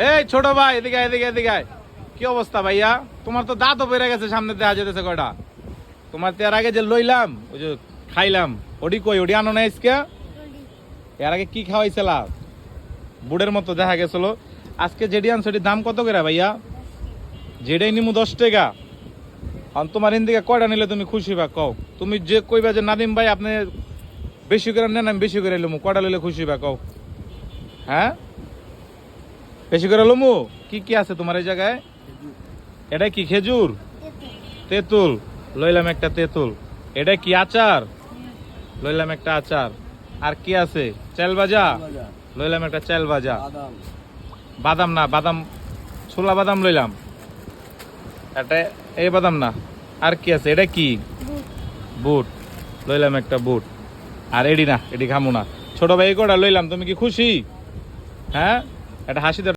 এই ছোট ভাই এদিকে এদিকে এদিকে আয়। কি অবস্থা ভাইয়া? তোমার তো দাঁতও বেড়ে গেছে, সামনে দেখা যেতেছে কয়টা। তোমার তো এর আগে যে লইলাম ওই যে খাইলাম, ওডি কই? ওডি আনো না আজকে? এর আগে কি খাওয়াইছিলা? বুড়ের মতো দেখা গেছিল। আজকে যেডি আনছো এটির দাম কত করে ভাইয়া? যেটাই নিমু 10 টাকা। আর তোমার ইন্দিকে কয়টা নিলে তুমি খুশি বা কও? তুমি যে কইবা যে নাদিম ভাই আপনি বেশি করে নেন, আমি বেশি করে লমু, কয়টা লইলে খুশি বা কও? হ্যাঁ বেশি করে লমু। কি কি আছে তোমার এই জায়গায়? এটা কি খেজুর? তেঁতুল। লইলাম একটা তেঁতুল। এটা কি আচার? লইলাম একটা আচার। আর কি আছে? চাল ভাজা। লইলাম একটা চাল ভাজা। বাদাম না, বাদাম ছোলা বাদাম লইলাম এটা। এই বাদাম না। আর কি আছে? এটা কি? বুট। লইলাম একটা বুট। আর এডি না, এডি খামু না। ছোট ভাই কটা লইলাম, তুমি কি খুশি? হ্যাঁ, একটা হাসি দাও।